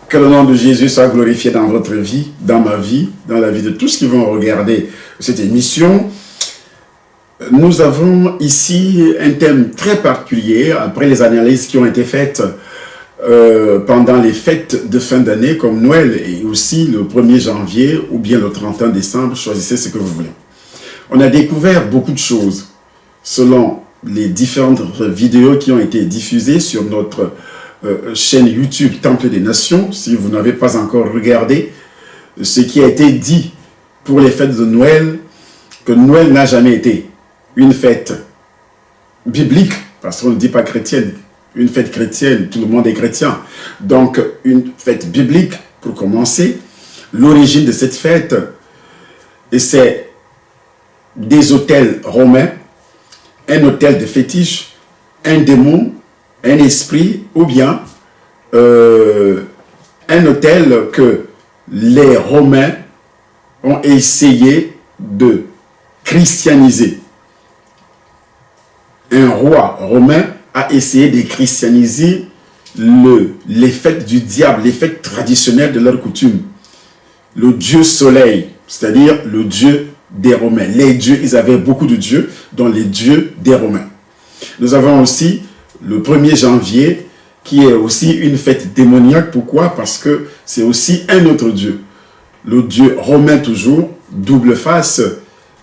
Que le nom de Jésus soit glorifié dans votre vie, dans ma vie, dans la vie de tous qui vont regarder cette émission. Nous avons ici un thème très particulier, après les analyses qui ont été faites pendant les fêtes de fin d'année, comme Noël et aussi le 1er janvier ou bien le 31 décembre, choisissez ce que vous voulez. On a découvert beaucoup de choses selon les différentes vidéos qui ont été diffusées sur notre chaîne YouTube Temple des Nations. Si vous n'avez pas encore regardé ce qui a été dit pour les fêtes de Noël, que Noël n'a jamais été une fête biblique, parce qu'on ne dit pas chrétienne, une fête chrétienne, tout le monde est chrétien. Donc, une fête biblique, pour commencer. L'origine de cette fête, et c'est des autels romains, un autel de fétiche, un démon, un esprit, ou bien un autel que les Romains ont essayé de christianiser. Un roi romain a essayé de christianiser les fêtes du diable, les fêtes traditionnelles de leur coutume. Le dieu soleil, c'est-à-dire le dieu des Romains. Les dieux, ils avaient beaucoup de dieux, dont les dieux des Romains. Nous avons aussi le 1er janvier, qui est aussi une fête démoniaque. Pourquoi? Parce que c'est aussi un autre dieu. Le dieu romain toujours, double face,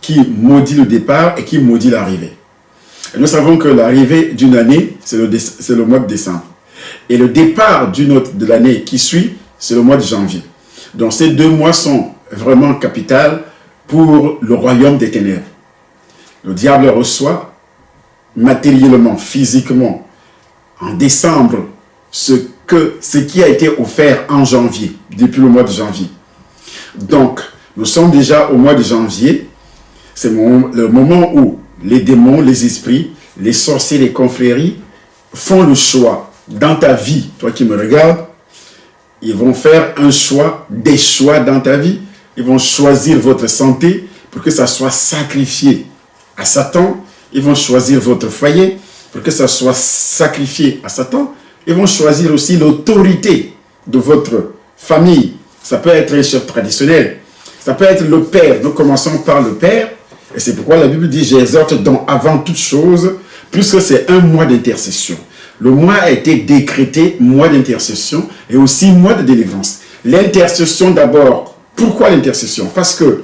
qui maudit le départ et qui maudit l'arrivée. Et nous savons que l'arrivée d'une année, c'est le mois de décembre. Et le départ de l'année qui suit, c'est le mois de janvier. Donc ces 2 mois sont vraiment capitaux pour le royaume des ténèbres. Le diable reçoit matériellement, physiquement, en décembre, ce qui a été offert en janvier, depuis le mois de janvier. Donc, nous sommes déjà au mois de janvier. C'est le moment où les démons, les esprits, les sorciers, les confréries font le choix dans ta vie. Toi qui me regardes, ils vont faire un choix, des choix dans ta vie. Ils vont choisir votre santé pour que ça soit sacrifié à Satan. Ils vont choisir votre foyer pour que ça soit sacrifié à Satan. Ils vont choisir aussi l'autorité de votre famille. Ça peut être un chef traditionnel. Ça peut être le père. Nous commençons par le père. Et c'est pourquoi la Bible dit, j'exhorte donc avant toute chose, puisque c'est un mois d'intercession. Le mois a été décrété mois d'intercession et aussi mois de délivrance. L'intercession d'abord. Pourquoi l'intercession? Parce que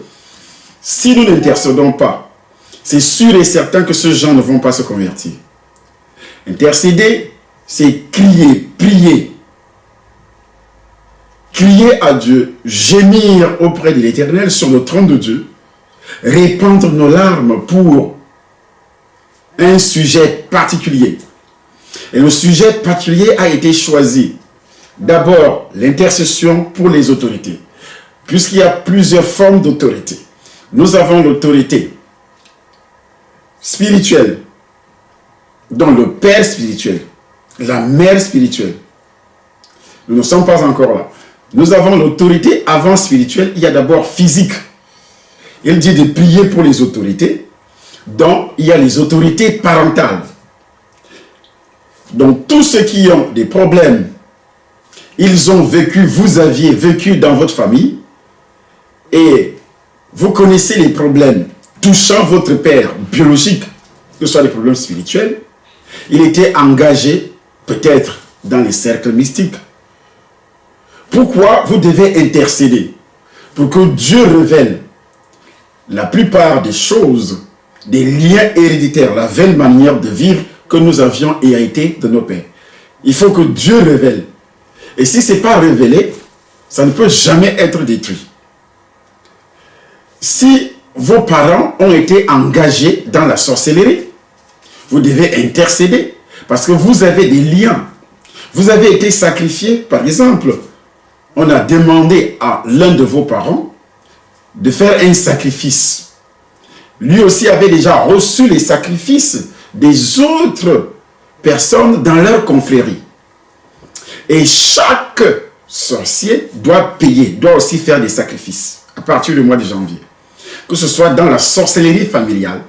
si nous n'intercédons pas, c'est sûr et certain que ces gens ne vont pas se convertir. Intercéder, c'est crier, prier. Crier à Dieu, gémir auprès de l'Éternel sur le trône de Dieu, répandre nos larmes pour un sujet particulier. Et le sujet particulier a été choisi. D'abord, l'intercession pour les autorités. Puisqu'il y a plusieurs formes d'autorité. Nous avons l'autorité spirituelle, dont le père spirituel, la mère spirituelle. Nous ne sommes pas encore là. Nous avons l'autorité avant spirituelle, il y a d'abord physique. Il dit de prier pour les autorités, donc il y a les autorités parentales. Donc tous ceux qui ont des problèmes, ils ont vécu, vous aviez vécu dans votre famille, et vous connaissez les problèmes touchant votre père biologique, que ce soit des problèmes spirituels, il était engagé peut-être dans les cercles mystiques. Pourquoi vous devez intercéder? Pour que Dieu révèle la plupart des choses, des liens héréditaires, la belle manière de vivre que nous avions hérité de nos pères. Il faut que Dieu révèle. Et si ce n'est pas révélé, ça ne peut jamais être détruit. Si vos parents ont été engagés dans la sorcellerie, vous devez intercéder parce que vous avez des liens. Vous avez été sacrifié, par exemple, on a demandé à l'un de vos parents de faire un sacrifice. Lui aussi avait déjà reçu les sacrifices des autres personnes dans leur confrérie. Et chaque sorcier doit payer, doit aussi faire des sacrifices à partir du mois de janvier. Que ce soit dans la sorcellerie familiale,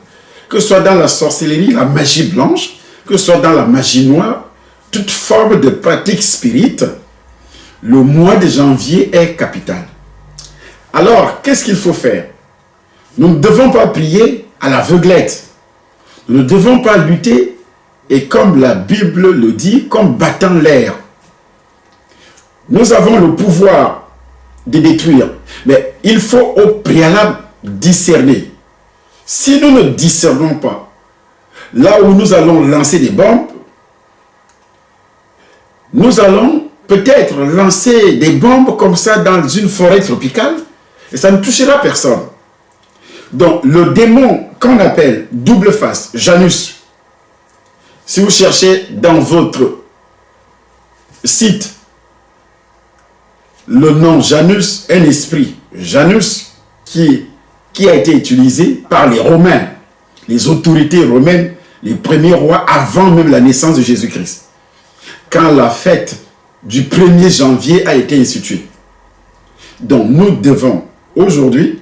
que ce soit dans la sorcellerie, la magie blanche, que ce soit dans la magie noire, toute forme de pratique spirite, le mois de janvier est capital. Alors, qu'est-ce qu'il faut faire? Nous ne devons pas prier à l'aveuglette. Nous ne devons pas lutter, et comme la Bible le dit, comme battant l'air. Nous avons le pouvoir de détruire, mais il faut au préalable discerner. Si nous ne discernons pas, là où nous allons lancer des bombes, nous allons peut-être lancer des bombes comme ça dans une forêt tropicale et ça ne touchera personne. Donc le démon qu'on appelle double face, Janus, si vous cherchez dans votre site le nom Janus, un esprit, Janus qui a été utilisé par les Romains, les autorités romaines, les premiers rois avant même la naissance de Jésus-Christ, quand la fête du 1er janvier a été instituée. Donc nous devons aujourd'hui,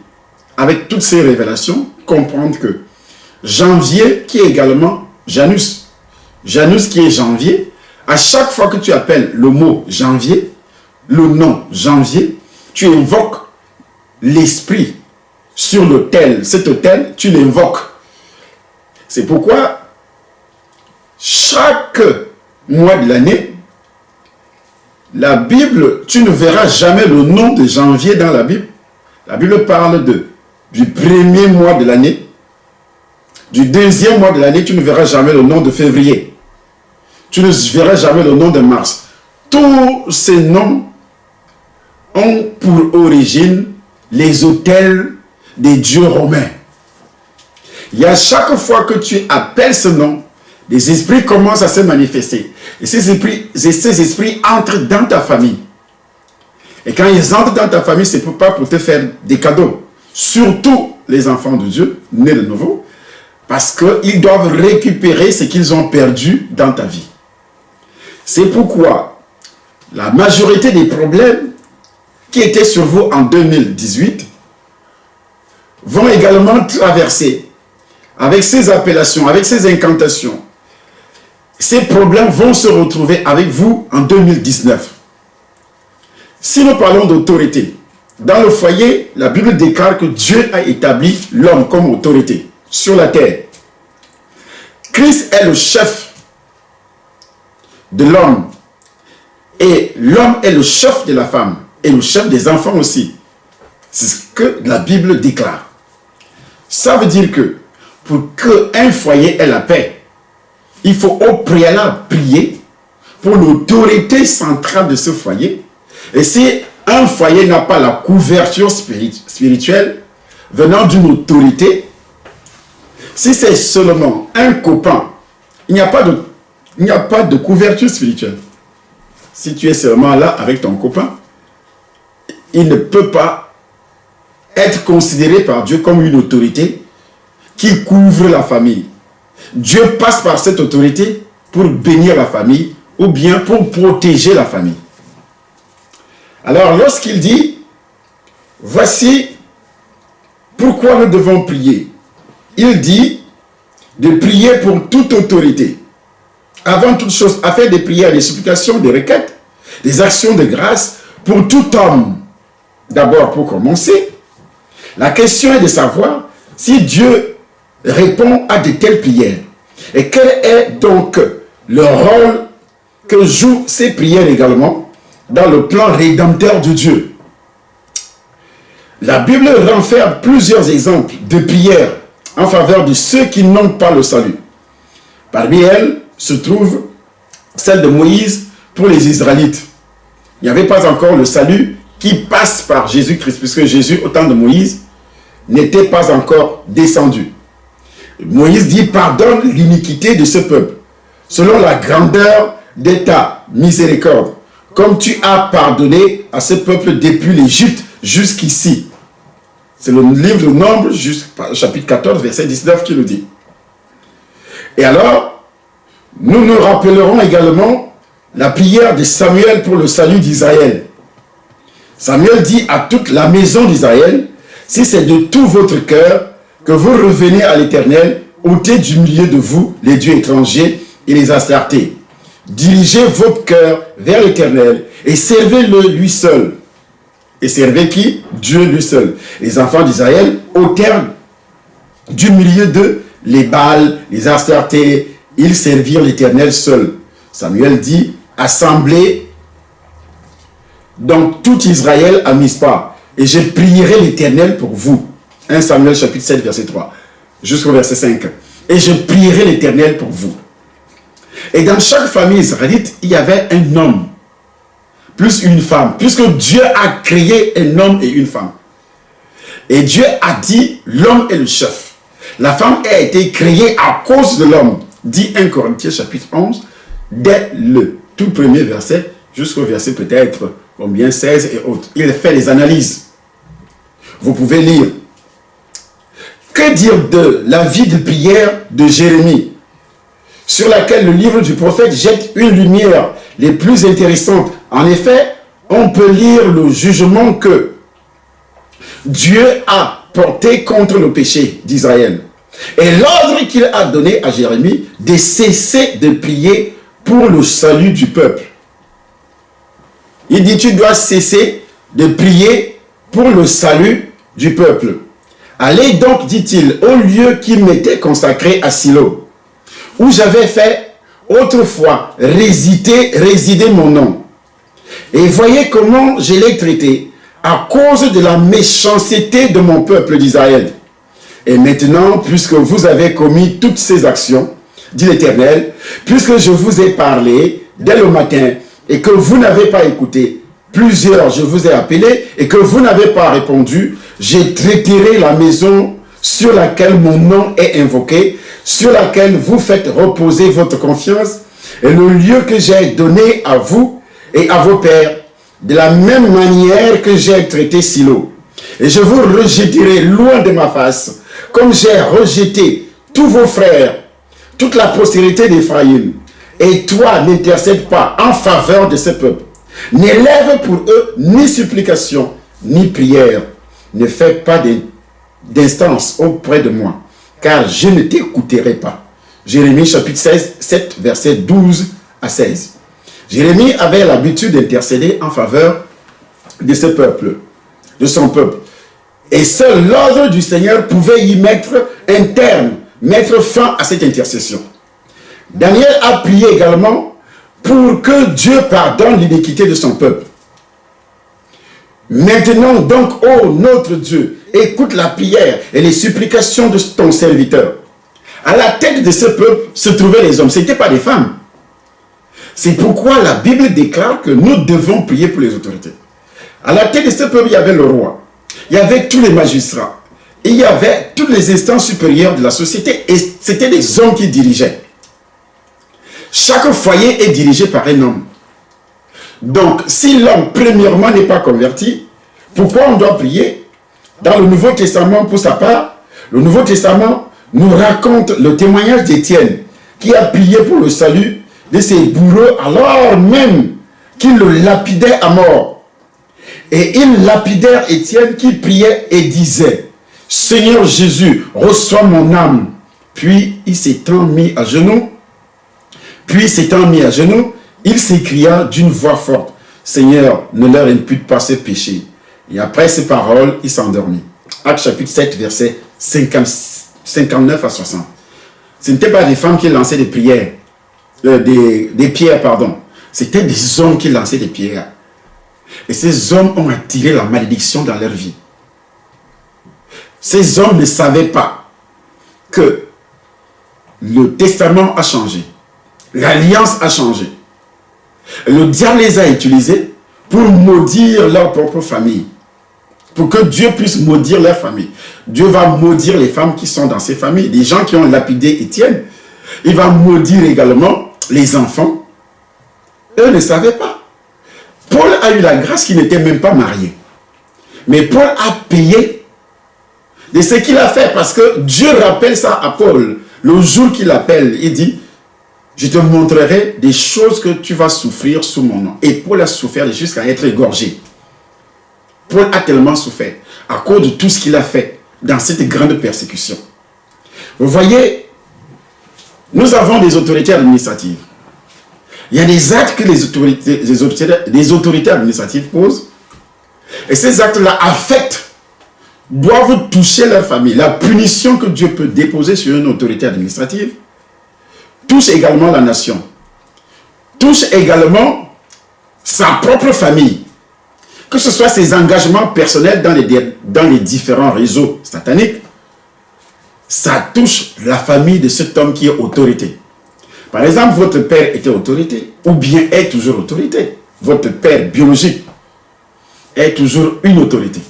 avec toutes ces révélations, comprendre que janvier qui est également Janus, Janus qui est janvier, à chaque fois que tu appelles le mot janvier, le nom janvier, tu invoques l'esprit sur l'autel. Cet autel, tu l'invoques. C'est pourquoi chaque mois de l'année, la Bible, tu ne verras jamais le nom de janvier dans la Bible. La Bible parle du premier mois de l'année. Du deuxième mois de l'année, tu ne verras jamais le nom de février. Tu ne verras jamais le nom de mars. Tous ces noms ont pour origine les autels des dieux romains. Il y a chaque fois que tu appelles ce nom, les esprits commencent à se manifester. Et ces esprits entrent dans ta famille. Et quand ils entrent dans ta famille, ce n'est pas pour te faire des cadeaux. Surtout les enfants de Dieu, nés de nouveau, parce qu'ils doivent récupérer ce qu'ils ont perdu dans ta vie. C'est pourquoi la majorité des problèmes qui étaient sur vous en 2018 vont également traverser avec ces appellations, avec ces incantations. Ces problèmes vont se retrouver avec vous en 2019. Si nous parlons d'autorité, dans le foyer, la Bible déclare que Dieu a établi l'homme comme autorité sur la terre. Christ est le chef de l'homme et l'homme est le chef de la femme et le chef des enfants aussi. C'est ce que la Bible déclare. Ça veut dire que pour qu'un foyer ait la paix, il faut au préalable prier pour l'autorité centrale de ce foyer. Et si un foyer n'a pas la couverture spirituelle venant d'une autorité, si c'est seulement un copain, il n'y a pas de couverture spirituelle. Si tu es seulement là avec ton copain, il ne peut pas être considéré par Dieu comme une autorité qui couvre la famille. Dieu passe par cette autorité pour bénir la famille ou bien pour protéger la famille. Alors lorsqu'il dit, voici pourquoi nous devons prier. Il dit de prier pour toute autorité. Avant toute chose, à faire des prières, des supplications, des requêtes, des actions de grâce pour tout homme. D'abord, pour commencer, la question est de savoir si Dieu répond à de telles prières. Et quel est donc le rôle que jouent ces prières également dans le plan rédempteur de Dieu. La Bible renferme plusieurs exemples de prières en faveur de ceux qui n'ont pas le salut. Parmi elles se trouve celle de Moïse pour les Israélites. Il n'y avait pas encore le salut qui passe par Jésus-Christ, puisque Jésus, au temps de Moïse, n'était pas encore descendu. Moïse dit, pardonne l'iniquité de ce peuple, selon la grandeur de ta miséricorde, comme tu as pardonné à ce peuple depuis l'Égypte jusqu'ici. C'est le livre de Nombres, chapitre 14, verset 19, qui le dit. Et alors, nous nous rappellerons également la prière de Samuel pour le salut d'Israël. Samuel dit à toute la maison d'Israël, si c'est de tout votre cœur que vous revenez à l'Éternel, ôtez du milieu de vous les dieux étrangers et les astartés. dirigez votre cœur vers l'Éternel et servez-le lui seul. Et servez qui? Dieu lui seul. Les enfants d'Israël ôtèrent du milieu d'eux les Baals, les Astartés, ils servirent l'Éternel seul. Samuel dit, assemblez donc tout Israël à Mispa, et je prierai l'Éternel pour vous. 1 Samuel chapitre 7, verset 3, jusqu'au verset 5. Et je prierai l'Éternel pour vous. Et dans chaque famille israélite, il y avait un homme, plus une femme, puisque Dieu a créé un homme et une femme. Et Dieu a dit, l'homme est le chef. La femme a été créée à cause de l'homme. Dit 1 Corinthiens chapitre 11, dès le tout premier verset, jusqu'au verset peut-être combien, 16 et autres. Il fait les analyses. Vous pouvez lire. Que dire de la vie de prière de Jérémie, sur laquelle le livre du prophète jette une lumière les plus intéressantes. En effet, on peut lire le jugement que Dieu a porté contre le péché d'Israël et l'ordre qu'il a donné à Jérémie de cesser de prier pour le salut du peuple. Il dit, tu dois cesser de prier pour le salut du peuple. Allez donc, dit-il, au lieu qui m'était consacré à Silo, où j'avais fait autrefois résider mon nom. Et voyez comment je l'ai traité à cause de la méchanceté de mon peuple d'Israël. Et maintenant, puisque vous avez commis toutes ces actions, dit l'Éternel, puisque je vous ai parlé dès le matin et que vous n'avez pas écouté, plusieurs je vous ai appelés et que vous n'avez pas répondu, je traiterai la maison sur laquelle mon nom est invoqué, sur laquelle vous faites reposer votre confiance, et le lieu que j'ai donné à vous et à vos pères, de la même manière que j'ai traité Silo. Et je vous rejetterai loin de ma face, comme j'ai rejeté tous vos frères, toute la postérité d'Éphraïm. Et toi, n'intercède pas en faveur de ce peuple. N'élève pour eux ni supplication, ni prière. Ne fais pas d'instance auprès de moi, car je ne t'écouterai pas. Jérémie chapitre 16, 7, verset 12 à 16. Jérémie avait l'habitude d'intercéder en faveur de ce peuple, de son peuple. Et seul l'ordre du Seigneur pouvait y mettre un terme, mettre fin à cette intercession. Daniel a prié également pour que Dieu pardonne l'iniquité de son peuple. Maintenant donc, ô notre Dieu, écoute la prière et les supplications de ton serviteur. À la tête de ce peuple se trouvaient les hommes, ce n'étaient pas des femmes. C'est pourquoi la Bible déclare que nous devons prier pour les autorités. À la tête de ce peuple, il y avait le roi, il y avait tous les magistrats, il y avait toutes les instances supérieures de la société, et c'était des hommes qui dirigeaient. Chaque foyer est dirigé par un homme. Donc, si l'homme, premièrement, n'est pas converti, pourquoi on doit prier? Dans le Nouveau Testament, pour sa part, le Nouveau Testament nous raconte le témoignage d'Étienne, qui a prié pour le salut de ses bourreaux, alors même qu'ils le lapidaient à mort. Et ils lapidèrent Étienne qui priait et disait, « Seigneur Jésus, reçois mon âme. » Puis, il s'étant mis à genoux, il s'écria d'une voix forte, « Seigneur, ne leur impute pas ce péché. » Et après ces paroles, il s'endormit. Actes chapitre 7, versets 59 à 60. Ce n'étaient pas des femmes qui lançaient des prières, des pierres, pardon. C'était des hommes qui lançaient des pierres. Et ces hommes ont attiré la malédiction dans leur vie. Ces hommes ne savaient pas que le testament a changé. L'alliance a changé. Le diable les a utilisés pour maudire leur propre famille. Pour que Dieu puisse maudire leur famille. Dieu va maudire les femmes qui sont dans ces familles. Les gens qui ont lapidé Étienne. Il va maudire également les enfants. Eux ne savaient pas. Paul a eu la grâce qu'il n'était même pas marié. Mais Paul a payé de ce qu'il a fait. Parce que Dieu rappelle ça à Paul. Le jour qu'il appelle, il dit, je te montrerai des choses que tu vas souffrir sous mon nom. Et Paul a souffert jusqu'à être égorgé. Paul a tellement souffert à cause de tout ce qu'il a fait dans cette grande persécution. Vous voyez, nous avons des autorités administratives. Il y a des actes que les autorités administratives posent. Et ces actes-là affectent, doivent toucher leur famille. La punition que Dieu peut déposer sur une autorité administrative touche également la nation. Touche également sa propre famille. Que ce soit ses engagements personnels dans les différents réseaux sataniques, ça touche la famille de cet homme qui est autorité. Par exemple, votre père était autorité, ou bien est toujours autorité. Votre père biologique est toujours une autorité.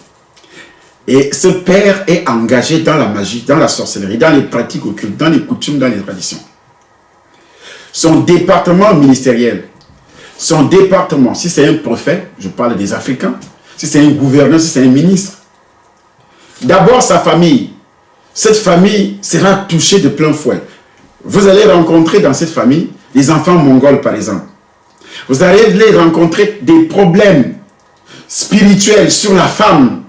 Et ce père est engagé dans la magie, dans la sorcellerie, dans les pratiques occultes, dans les coutumes, dans les traditions. Son département ministériel, son département, si c'est un prophète, je parle des Africains, si c'est un gouverneur, si c'est un ministre, d'abord sa famille, cette famille sera touchée de plein fouet. Vous allez rencontrer dans cette famille les enfants mongols par exemple. Vous allez les rencontrer des problèmes spirituels sur la femme,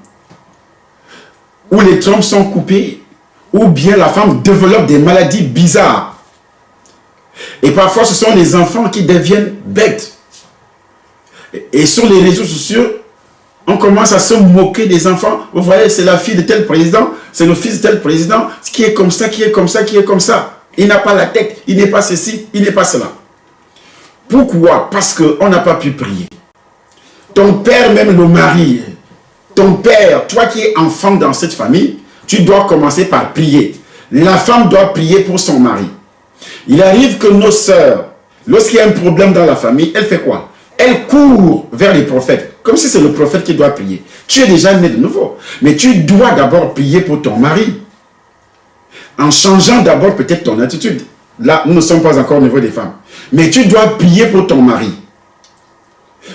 où les trompes sont coupées, ou bien la femme développe des maladies bizarres. Et parfois ce sont les enfants qui deviennent bêtes. Et sur les réseaux sociaux, on commence à se moquer des enfants. Vous voyez, c'est la fille de tel président, c'est le fils de tel président, qui est comme ça, qui est comme ça, qui est comme ça. Il n'a pas la tête, il n'est pas ceci, il n'est pas cela. Pourquoi? Parce qu'on n'a pas pu prier. Ton père, même le mari, ton père, toi qui es enfant dans cette famille, tu dois commencer par prier. La femme doit prier pour son mari. Il arrive que nos sœurs, lorsqu'il y a un problème dans la famille, elle fait quoi? Elle court vers les prophètes, comme si c'est le prophète qui doit prier. Tu es déjà né de nouveau, mais tu dois d'abord prier pour ton mari. En changeant d'abord peut-être ton attitude. Là, nous ne sommes pas encore au niveau des femmes. Mais tu dois prier pour ton mari.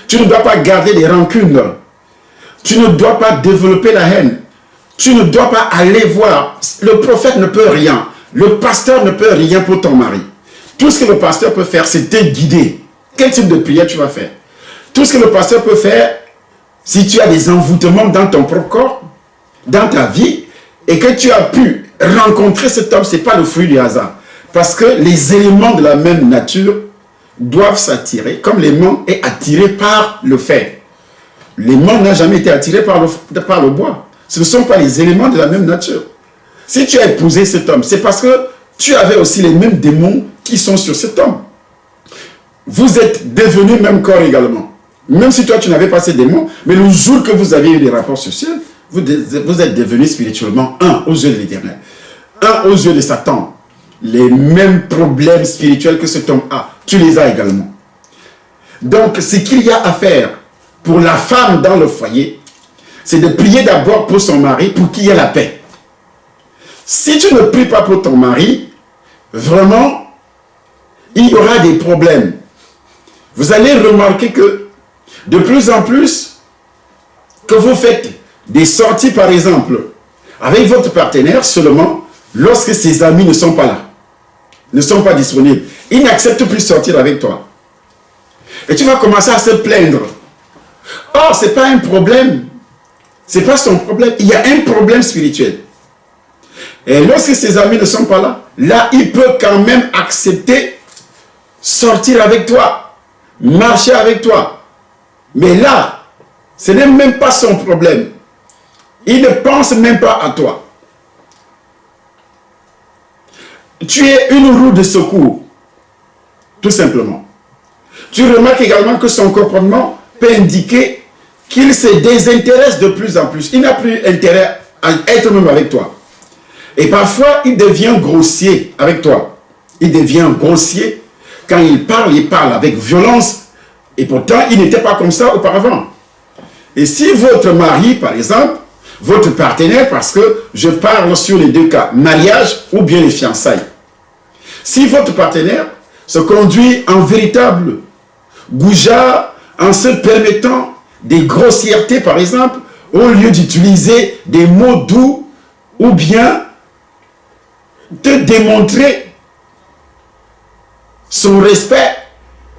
Tu ne dois pas garder des rancunes. Tu ne dois pas développer la haine. Tu ne dois pas aller voir. Le prophète ne peut rien. Le pasteur ne peut rien pour ton mari. Tout ce que le pasteur peut faire, c'est te guider. Quel type de prière tu vas faire? Tout ce que le pasteur peut faire, si tu as des envoûtements dans ton propre corps, dans ta vie, et que tu as pu rencontrer cet homme, ce n'est pas le fruit du hasard. Parce que les éléments de la même nature doivent s'attirer, comme l'aimant est attiré par le fer. L'aimant n'a jamais été attiré par le bois. Ce ne sont pas les éléments de la même nature. Si tu as épousé cet homme, c'est parce que tu avais aussi les mêmes démons qui sont sur cet homme. Vous êtes devenus même corps également. Même si toi tu n'avais pas ces démons, mais le jour que vous avez eu des rapports sexuels, vous êtes devenus spirituellement un aux yeux de l'Éternel. Un aux yeux de Satan. Les mêmes problèmes spirituels que cet homme a, tu les as également. Donc, ce qu'il y a à faire pour la femme dans le foyer, c'est de prier d'abord pour son mari, pour qu'il y ait la paix. Si tu ne pries pas pour ton mari, vraiment, il y aura des problèmes. Vous allez remarquer que, de plus en plus, que vous faites des sorties, par exemple, avec votre partenaire seulement, lorsque ses amis ne sont pas là, ne sont pas disponibles. Ils n'acceptent plus de sortir avec toi. Et tu vas commencer à se plaindre. Or, ce n'est pas un problème. Ce n'est pas son problème. Il y a un problème spirituel. Et lorsque ses amis ne sont pas là, là, il peut quand même accepter sortir avec toi, marcher avec toi. Mais là, ce n'est même pas son problème. Il ne pense même pas à toi. Tu es une roue de secours, tout simplement. Tu remarques également que son comportement peut indiquer qu'il se désintéresse de plus en plus. Il n'a plus intérêt à être même avec toi. Et parfois, il devient grossier avec toi. Il devient grossier. Quand il parle avec violence. Et pourtant, il n'était pas comme ça auparavant. Et si votre mari, par exemple, votre partenaire, parce que je parle sur les deux cas, mariage ou bien les fiançailles. Si votre partenaire se conduit en véritable goujat, en se permettant des grossièretés, par exemple, au lieu d'utiliser des mots doux, ou bien de démontrer son respect.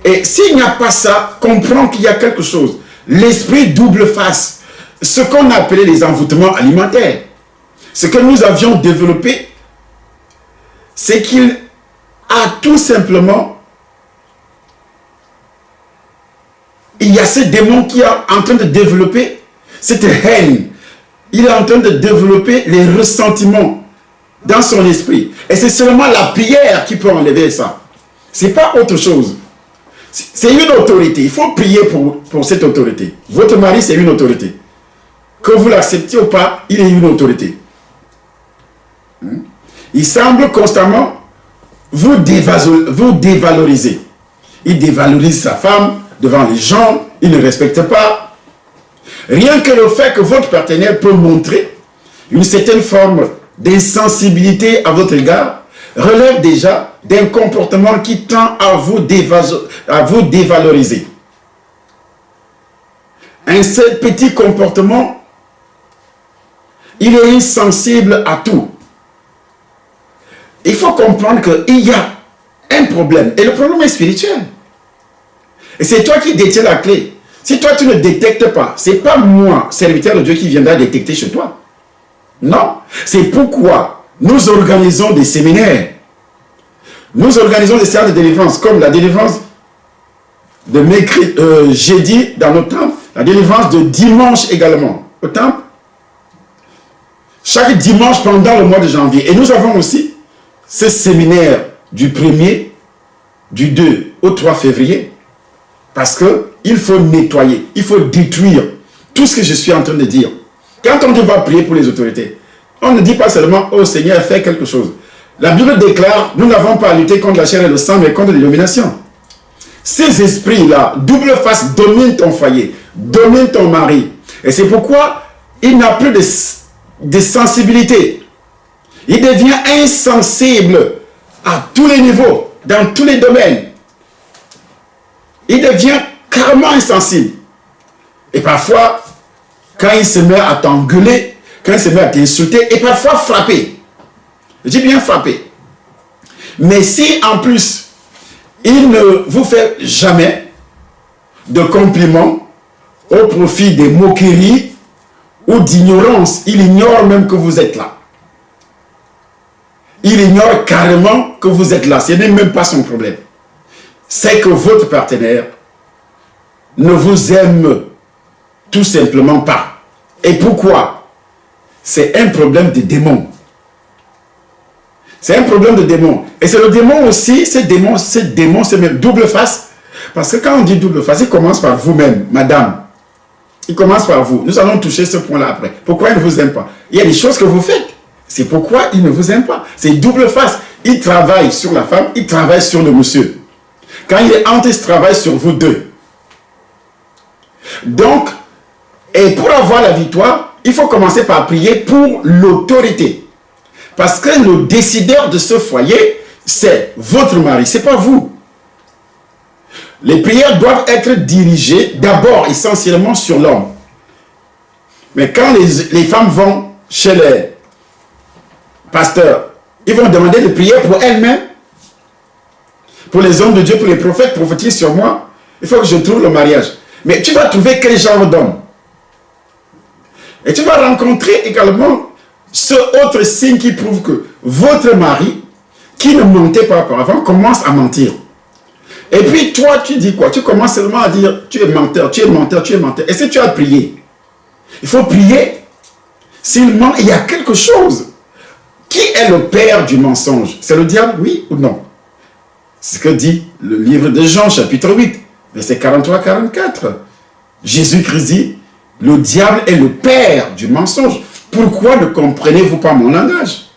Et s'il n'y a pas ça, comprends qu'il y a quelque chose. L'esprit double face. Ce qu'on appelait les envoûtements alimentaires. Ce que nous avions développé, c'est qu'il a tout simplement il y a ce démon qui est en train de développer cette haine. Il est en train de développer les ressentiments dans son esprit. Et c'est seulement la prière qui peut enlever ça. Ce n'est pas autre chose. C'est une autorité. Il faut prier pour cette autorité. Votre mari, c'est une autorité. Que vous l'acceptiez ou pas, il est une autorité. Il semble constamment vous dévaloriser. Il dévalorise sa femme devant les gens. Il ne respecte pas. Rien que le fait que votre partenaire peut montrer une certaine forme d'insensibilité à votre égard relève déjà d'un comportement qui tend à vous dévaloriser. Un seul petit comportement, il est insensible à tout. Il faut comprendre qu'il y a un problème. Et le problème est spirituel. Et c'est toi qui détiens la clé. Si toi, tu ne détectes pas, ce n'est pas moi, serviteur de Dieu, qui viendra détecter chez toi. Non. C'est pourquoi nous organisons des séminaires. Nous organisons des séances de délivrance, comme la délivrance de jeudi dans notre temple, la délivrance de dimanche également au temple. Chaque dimanche pendant le mois de janvier. Et nous avons aussi ce séminaire du 1er, du 2 au 3 février. Parce qu'il faut nettoyer, il faut détruire tout ce que je suis en train de dire. Quand on va prier pour les autorités, on ne dit pas seulement « Oh Seigneur, fais quelque chose ». La Bible déclare « Nous n'avons pas à lutter contre la chair et le sang, mais contre les dominations ». Ces esprits-là, double face, dominent ton foyer, dominent ton mari. Et c'est pourquoi il n'a plus de sensibilité. Il devient insensible à tous les niveaux, dans tous les domaines. Il devient carrément insensible. Et parfois, quand il se met à t'engueuler, quand il se met à t'insulter, et parfois frapper. Je dis bien frapper. Mais si en plus, il ne vous fait jamais de compliments au profit des moqueries ou d'ignorance, il ignore même que vous êtes là. Il ignore carrément que vous êtes là. Ce n'est même pas son problème. C'est que votre partenaire ne vous aime tout simplement pas. Et pourquoi? C'est un problème de démon. C'est un problème de démon. Et c'est le démon aussi, ce démon, c'est même double face. Parce que quand on dit double face, il commence par vous-même, madame. Il commence par vous. Nous allons toucher ce point-là après. Pourquoi il ne vous aime pas? Il y a des choses que vous faites. C'est pourquoi il ne vous aime pas. C'est double face. Il travaille sur la femme, il travaille sur le monsieur. Quand il est hanté, il travaille sur vous deux. Donc, et pour avoir la victoire, il faut commencer par prier pour l'autorité. Parce que le décideur de ce foyer, c'est votre mari, ce n'est pas vous. Les prières doivent être dirigées d'abord essentiellement sur l'homme. Mais quand les femmes vont chez les pasteurs, ils vont demander de prier pour elles-mêmes, pour les hommes de Dieu, pour les prophètes, prophétisent sur moi. Il faut que je trouve le mariage. Mais tu vas trouver quel genre d'homme? Et tu vas rencontrer également ce autre signe qui prouve que votre mari, qui ne mentait pas auparavant, commence à mentir. Et puis toi, tu dis quoi? Tu commences seulement à dire, tu es menteur, tu es menteur, tu es menteur. Est-ce que tu as prié? Il faut prier. S'il ment, il y a quelque chose. Qui est le père du mensonge? C'est le diable, oui ou non? C'est ce que dit le livre de Jean, chapitre 8, verset 43-44. Jésus-Christ dit, le diable est le père du mensonge. Pourquoi ne comprenez-vous pas mon langage?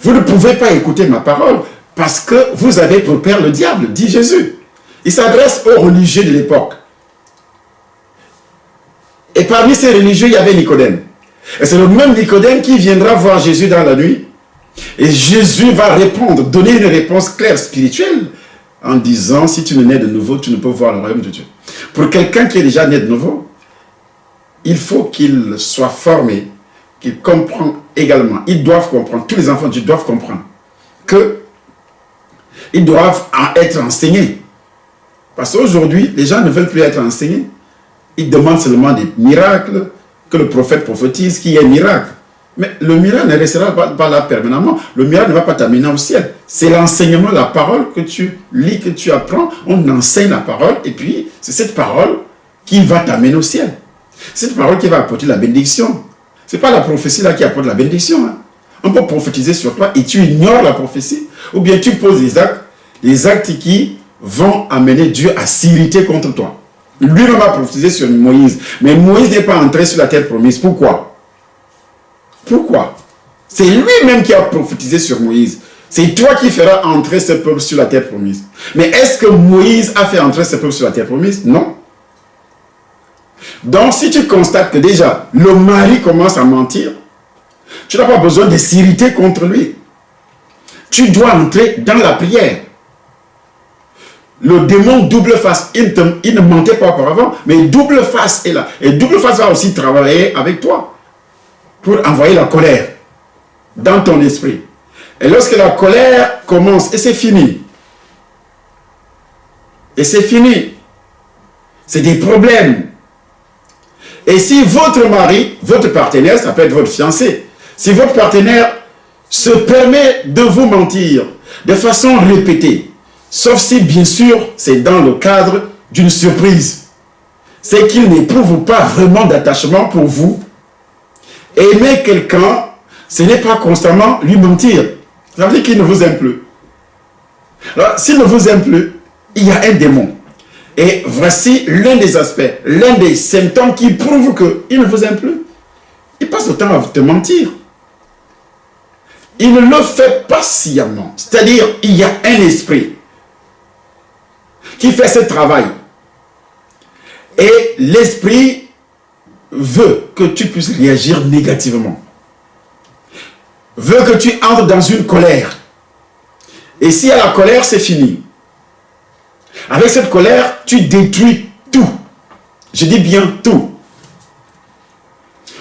Vous ne pouvez pas écouter ma parole parce que vous avez pour père le diable, dit Jésus. Il s'adresse aux religieux de l'époque. Et parmi ces religieux, il y avait Nicodème. Et c'est le même Nicodème qui viendra voir Jésus dans la nuit. Et Jésus va répondre, donner une réponse claire, spirituelle, en disant, si tu ne nais de nouveau, tu ne peux voir le royaume de Dieu. Pour quelqu'un qui est déjà né de nouveau, il faut qu'il soit formé, qu'il comprenne également. Ils doivent comprendre, tous les enfants de Dieu doivent comprendre qu'ils doivent être enseignés. Parce qu'aujourd'hui, les gens ne veulent plus être enseignés. Ils demandent seulement des miracles, que le prophète prophétise, qu'il y ait miracle. Mais le miracle ne restera pas là permanemment. Le miracle ne va pas t'amener au ciel. C'est l'enseignement, la parole que tu lis, que tu apprends. On enseigne la parole et puis c'est cette parole qui va t'amener au ciel. Cette parole qui va apporter la bénédiction. Ce n'est pas la prophétie là qui apporte la bénédiction. Hein. On peut prophétiser sur toi et tu ignores la prophétie. Ou bien tu poses des actes qui vont amener Dieu à s'irriter contre toi. Lui-même va prophétiser sur Moïse. Mais Moïse n'est pas entré sur la terre promise. Pourquoi? Pourquoi? C'est lui-même qui a prophétisé sur Moïse. C'est toi qui feras entrer ce peuple sur la terre promise. Mais est-ce que Moïse a fait entrer ce peuple sur la terre promise? Non. Donc, si tu constates que déjà, le mari commence à mentir, tu n'as pas besoin de s'irriter contre lui. Tu dois entrer dans la prière. Le démon double face, il ne mentait pas auparavant, mais double face est là. Et double face va aussi travailler avec toi pour envoyer la colère dans ton esprit. Et lorsque la colère commence, et c'est fini. Et c'est fini. C'est des problèmes. Et si votre mari, votre partenaire, ça peut être votre fiancé, si votre partenaire se permet de vous mentir de façon répétée, sauf si bien sûr c'est dans le cadre d'une surprise, c'est qu'il n'éprouve pas vraiment d'attachement pour vous. Aimer quelqu'un, ce n'est pas constamment lui mentir. Ça veut dire qu'il ne vous aime plus. Alors, s'il ne vous aime plus, il y a un démon. Et voici l'un des aspects, l'un des symptômes qui prouvent qu'il ne vous aime plus. Il passe le temps à te mentir. Il ne le fait pas sciemment. C'est-à-dire, il y a un esprit qui fait ce travail. Et l'esprit veut que tu puisses réagir négativement. Veut que tu entres dans une colère. Et si à la colère, c'est fini. Avec cette colère, tu détruis tout. Je dis bien tout.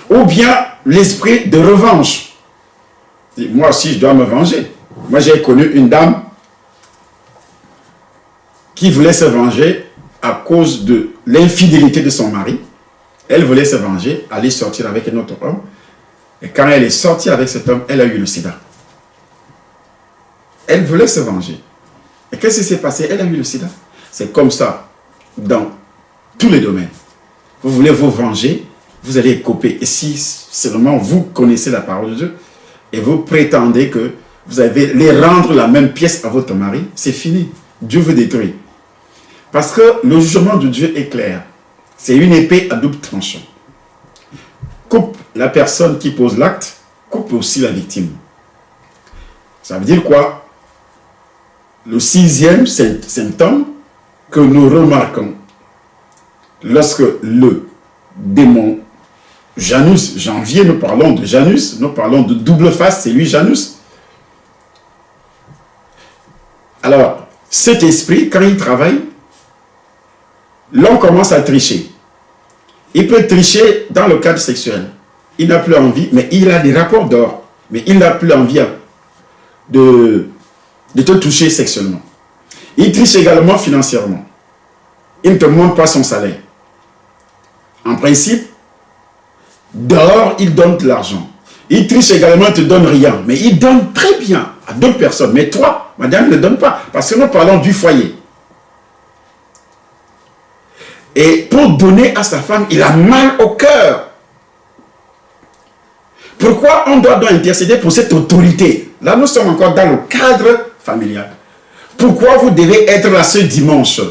Ou bien l'esprit de revanche. Moi aussi, je dois me venger. Moi, j'ai connu une dame qui voulait se venger à cause de l'infidélité de son mari. Elle voulait se venger, aller sortir avec un autre homme. Et quand elle est sortie avec cet homme, elle a eu le sida. Elle voulait se venger. Et qu'est-ce qui s'est passé? Elle a eu le sida. C'est comme ça dans tous les domaines. Vous voulez vous venger, vous allez couper. Et si seulement vous connaissez la parole de Dieu et vous prétendez que vous allez les rendre la même pièce à votre mari, c'est fini. Dieu veut détruire. Parce que le jugement de Dieu est clair. C'est une épée à double tranchant. Coupe la personne qui pose l'acte, coupe aussi la victime. Ça veut dire quoi? Le sixième symptôme que nous remarquons lorsque le démon Janus, janvier, nous parlons de Janus, nous parlons de double face, c'est lui Janus. Alors, cet esprit, quand il travaille, l'homme commence à tricher. Il peut tricher dans le cadre sexuel. Il n'a plus envie, mais il a des rapports d'or. Mais il n'a plus envie de te toucher sexuellement. Il triche également financièrement. Il ne te montre pas son salaire. En principe, dehors, il donne de l'argent. Il triche également, il ne te donne rien. Mais il donne très bien à d'autres personnes. Mais toi, madame, ne donne pas. Parce que nous parlons du foyer. Et pour donner à sa femme, il a mal au cœur. Pourquoi on doit intercéder pour cette autorité? Là, nous sommes encore dans le cadre familial. Pourquoi vous devez être là ce dimanche?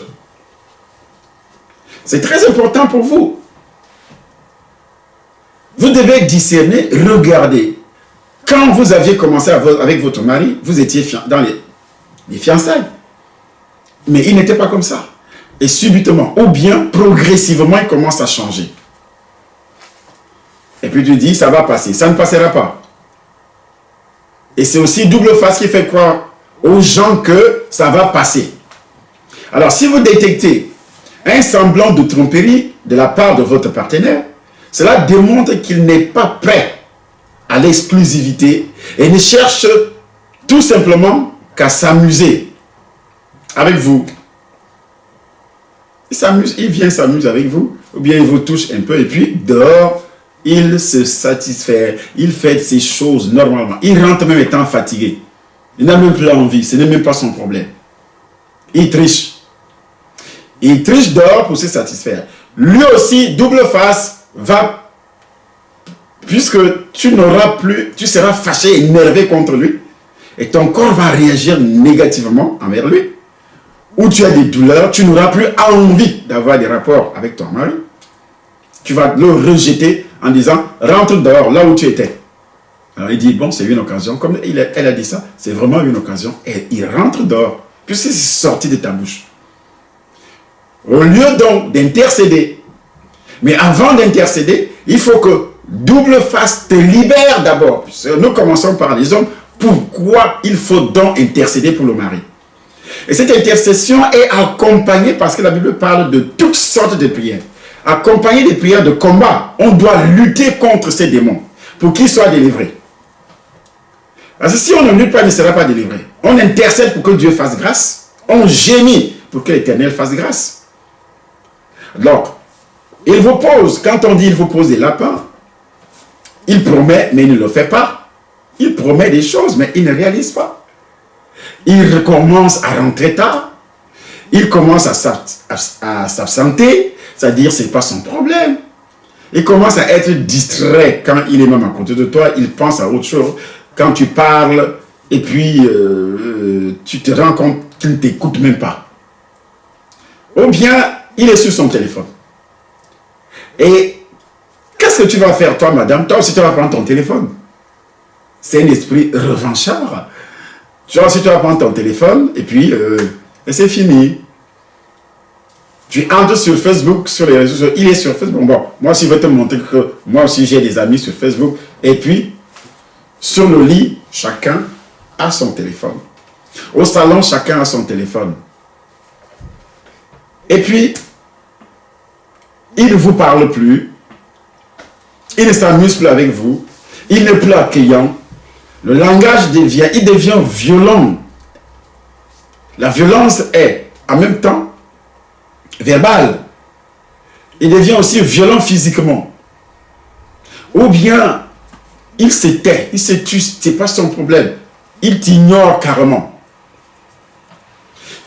C'est très important pour vous. Vous devez discerner, regarder. Quand vous aviez commencé avec votre mari, vous étiez dans les fiançailles. Mais il n'était pas comme ça. Et subitement, ou bien progressivement, il commence à changer. Et puis tu dis, ça va passer. Ça ne passera pas. Et c'est aussi double face qui fait croire aux gens que ça va passer. Alors, si vous détectez un semblant de tromperie de la part de votre partenaire, cela démontre qu'il n'est pas prêt à l'exclusivité et ne cherche tout simplement qu'à s'amuser avec vous. Il s'amuse, il vient s'amuser avec vous, ou bien il vous touche un peu, et puis dehors, il se satisfait, il fait ses choses normalement. Il rentre même étant fatigué. Il n'a même plus envie, ce n'est même pas son problème. Il triche. Il triche dehors pour se satisfaire. lui aussi, double face, va, puisque tu seras fâché, énervé contre lui, et ton corps va réagir négativement envers lui, ou tu as des douleurs, tu n'auras plus envie d'avoir des rapports avec ton mari, tu vas le rejeter en disant, rentre dehors, là où tu étais. Alors il dit, bon, c'est une occasion, comme elle a dit ça, c'est vraiment une occasion, et il rentre dehors, puisque c'est sorti de ta bouche. Au lieu donc d'intercéder, mais avant d'intercéder, il faut que double face te libère d'abord. Nous commençons par les hommes. Pourquoi il faut donc intercéder pour le mari? Et cette intercession est accompagnée, parce que la Bible parle de toutes sortes de prières, accompagnée des prières de combat. On doit lutter contre ces démons pour qu'ils soient délivrés. Parce que si on ne lutte pas, il ne sera pas délivré. On intercède pour que Dieu fasse grâce. On gémit pour que l'Éternel fasse grâce. Donc, il vous pose, quand on dit il vous pose des lapins, il promet, mais il ne le fait pas. Il promet des choses, mais il ne réalise pas. Il commence à rentrer tard. Il commence à s'absenter, c'est-à-dire ce n'est pas son problème. Il commence à être distrait quand il est même à côté de toi. Il pense à autre chose. Quand tu parles, et puis tu te rends compte qu'il ne t'écoute même pas. Ou bien, il est sur son téléphone. Et qu'est-ce que tu vas faire, toi, madame? Toi aussi, tu vas prendre ton téléphone. C'est un esprit revanchard. Toi aussi, tu vas prendre ton téléphone, et puis, c'est fini. Tu entres sur Facebook, sur les réseaux sociaux. Il est sur Facebook. Bon, moi aussi, je vais te montrer que moi aussi, j'ai des amis sur Facebook. Et puis, sur le lit, chacun a son téléphone. Au salon, chacun a son téléphone. Et puis, il ne vous parle plus. Il ne s'amuse plus avec vous. Il n'est plus accueillant. Le langage devient violent. La violence est, en même temps, verbale. Il devient aussi violent physiquement. Ou bien, il se tait, il se tue, ce n'est pas son problème. Il t'ignore carrément.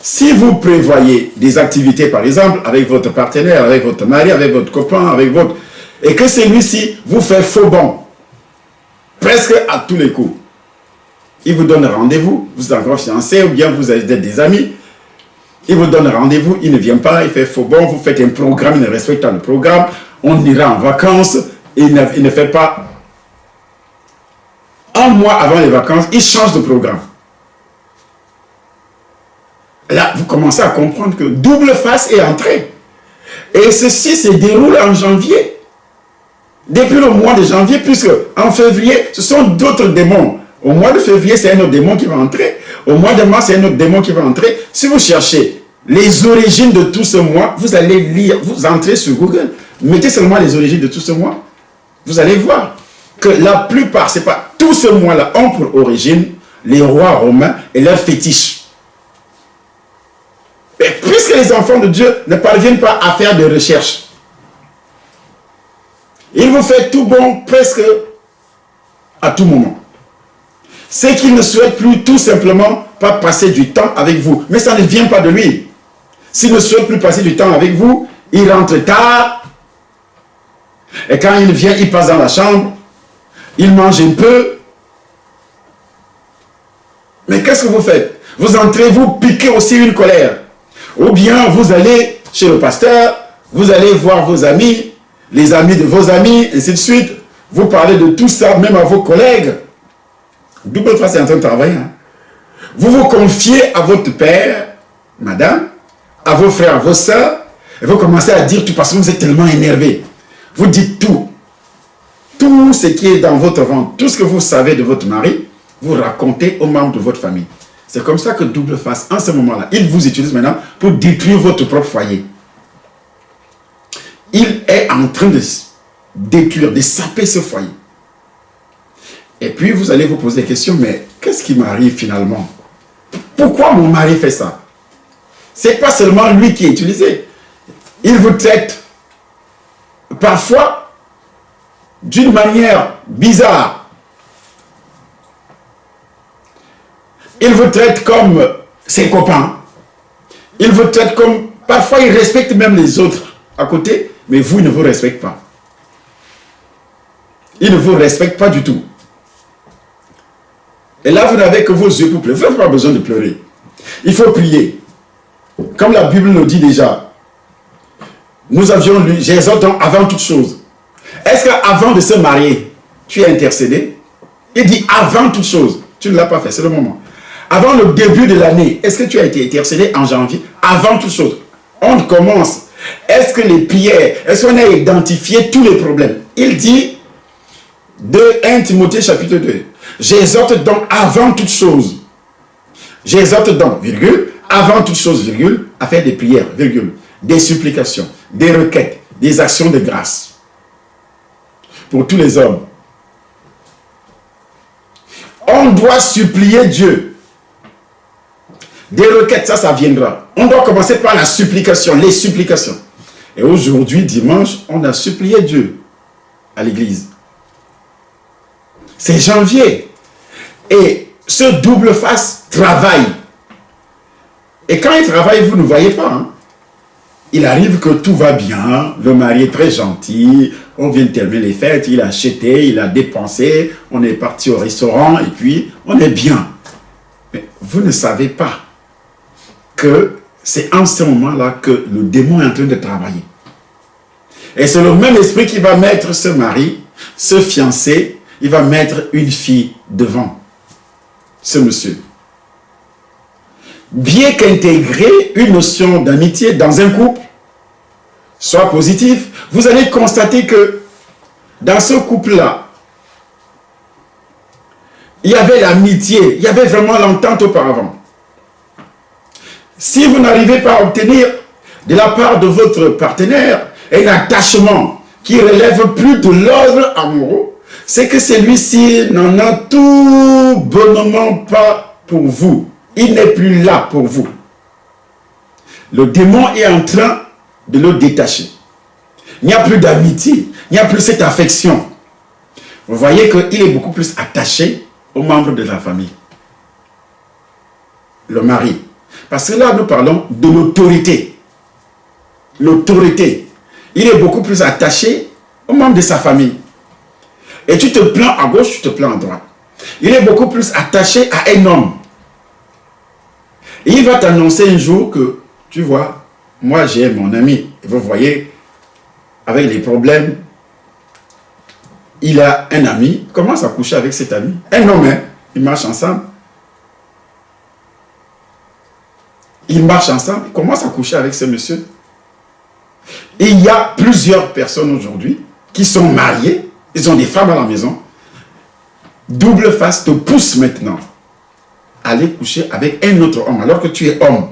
Si vous prévoyez des activités, par exemple, avec votre partenaire, avec votre mari, avec votre copain, et que celui-ci vous fait faux bond, presque à tous les coups, il vous donne rendez-vous, vous êtes encore fiancé, ou bien vous êtes des amis, il vous donne rendez-vous, il ne vient pas, il fait faux bond, vous faites un programme, il ne respecte pas le programme, on ira en vacances, il ne fait pas. Un mois avant les vacances, il change de programme. Là, vous commencez à comprendre que double face est entrée. Et ceci se déroule en janvier. Depuis le mois de janvier, puisque en février, ce sont d'autres démons. Au mois de février, c'est un autre démon qui va entrer. Au mois de mars, c'est un autre démon qui va entrer. Si vous cherchez les origines de tout ce mois, vous allez lire, vous entrez sur Google, mettez seulement les origines de tout ce mois. Vous allez voir que la plupart, c'est pas tout ce mois-là, ont pour origine les rois romains et leurs fétiches. Et puisque les enfants de Dieu ne parviennent pas à faire des recherches, il vous fait tout bon presque à tout moment. C'est qu'il ne souhaite plus tout simplement pas passer du temps avec vous. Mais ça ne vient pas de lui. S'il ne souhaite plus passer du temps avec vous, il rentre tard. Et quand il vient, il passe dans la chambre. Il mange un peu. Mais qu'est-ce que vous faites? Vous entrez, vous piquez aussi une colère. Ou bien vous allez chez le pasteur, vous allez voir vos amis, les amis de vos amis, ainsi de suite. Vous parlez de tout ça, même à vos collègues. Double face est en train de travailler. Hein? Vous vous confiez à votre père, madame, à vos frères, à vos soeurs, et vous commencez à dire tout parce que vous êtes tellement énervé. Vous dites tout. Tout ce qui est dans votre ventre, tout ce que vous savez de votre mari, vous racontez aux membres de votre famille. C'est comme ça que double face, en ce moment-là, il vous utilise maintenant pour détruire votre propre foyer. Il est en train de détruire, de saper ce foyer. Et puis vous allez vous poser des questions, mais qu'est-ce qui m'arrive finalement? Pourquoi mon mari fait ça? Ce n'est pas seulement lui qui est utilisé. Il vous traite parfois d'une manière bizarre. Il vous traite comme ses copains. Il vous traite comme... Parfois, il respecte même les autres à côté, Mais vous, il ne vous respecte pas. Il ne vous respecte pas du tout. Et là, vous n'avez que vos yeux pour pleurer. Vous n'avez pas besoin de pleurer. Il faut prier. Comme la Bible nous dit déjà, nous avions lu, j'exhorte donc avant toute chose. Est-ce qu'avant de se marier, tu es intercédé? Il dit avant toute chose. Tu ne l'as pas fait, c'est le moment. Avant le début de l'année, est-ce que tu as été intercédé en janvier? Avant toute chose. On commence. Est-ce que les prières, est-ce qu'on a identifié tous les problèmes? Il dit, de 1 Timothée chapitre 2, j'exhorte donc avant toute chose. J'exhorte donc, virgule, avant toute chose, virgule, à faire des prières, virgule, des supplications, des requêtes, des actions de grâce. Pour tous les hommes. On doit supplier Dieu. Des requêtes, ça viendra. On doit commencer par la supplication, les supplications. Et aujourd'hui, dimanche, on a supplié Dieu à l'église. C'est janvier. Et ce double face travaille. Et quand il travaille, vous ne voyez pas. Hein? Il arrive que tout va bien. Le mari est très gentil. On vient de terminer les fêtes. Il a acheté, il a dépensé. On est parti au restaurant et puis on est bien. Mais vous ne savez pas que c'est en ce moment-là que le démon est en train de travailler. Et c'est le même esprit qui va mettre ce mari, ce fiancé, il va mettre une fille devant ce monsieur. Bien qu'intégrer une notion d'amitié dans un couple soit positif, vous allez constater que dans ce couple-là, il y avait l'amitié, il y avait vraiment l'entente auparavant. Si vous n'arrivez pas à obtenir de la part de votre partenaire un attachement qui relève plus de l'ordre amoureux, c'est que celui-ci n'en a tout bonnement pas pour vous. Il n'est plus là pour vous. Le démon est en train de le détacher. Il n'y a plus d'amitié, il n'y a plus cette affection. Vous voyez qu'il est beaucoup plus attaché aux membres de la famille. Le mari. Parce que là, nous parlons de l'autorité. L'autorité. Il est beaucoup plus attaché aux membres de sa famille. Et tu te plains à gauche, tu te plains à droite. Il est beaucoup plus attaché à un homme. Et il va t'annoncer un jour que, tu vois, moi j'ai mon ami. Et vous voyez, avec les problèmes, il a un ami, il commence à coucher avec cet ami. Un homme, hein, ils marchent ensemble. Ils marchent ensemble, ils commencent à coucher avec ce monsieur. Et il y a plusieurs personnes aujourd'hui qui sont mariées, ils ont des femmes à la maison. Double face te pousse maintenant à aller coucher avec un autre homme alors que tu es homme.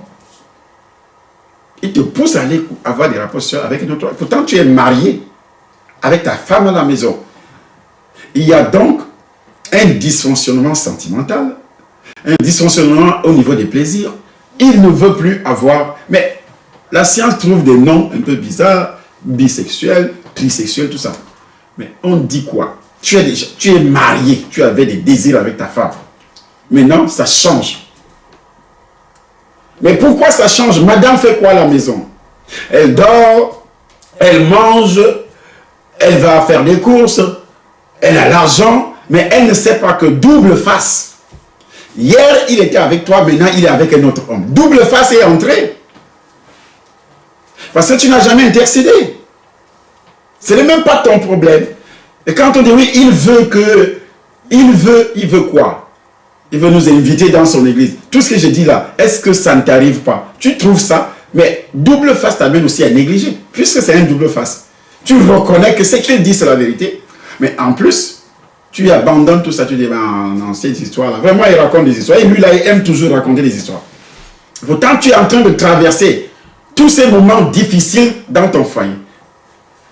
Il te pousse à aller avoir des rapports sexuels avec un autre homme. Pourtant, tu es marié avec ta femme à la maison. Il y a donc un dysfonctionnement sentimental, un dysfonctionnement au niveau des plaisirs. Il ne veut plus avoir... Mais la science trouve des noms un peu bizarres, bisexuel, trisexuel, tout ça. Mais on dit quoi? Tu es marié, tu avais des désirs avec ta femme. Maintenant, ça change. Mais pourquoi ça change? Madame fait quoi à la maison? Elle dort, elle mange, elle va faire des courses, elle a l'argent, mais elle ne sait pas que double face. Hier, il était avec toi, maintenant, il est avec un autre homme. Double face est entré. Parce que tu n'as jamais intercédé. Ce n'est même pas ton problème. Et quand on dit oui, il veut quoi? Il veut nous inviter dans son église. Tout ce que je dis là, est-ce que ça ne t'arrive pas? Tu trouves ça, mais double face t'amène aussi à négliger, puisque c'est un double face. Tu reconnais que ce qu'il dit, c'est la vérité, mais en plus, tu abandonnes tout ça, tu dis, non, ces histoires-là. Vraiment, il raconte des histoires. Et lui, là, il aime toujours raconter des histoires. Pourtant, tu es en train de traverser tous ces moments difficiles dans ton foyer.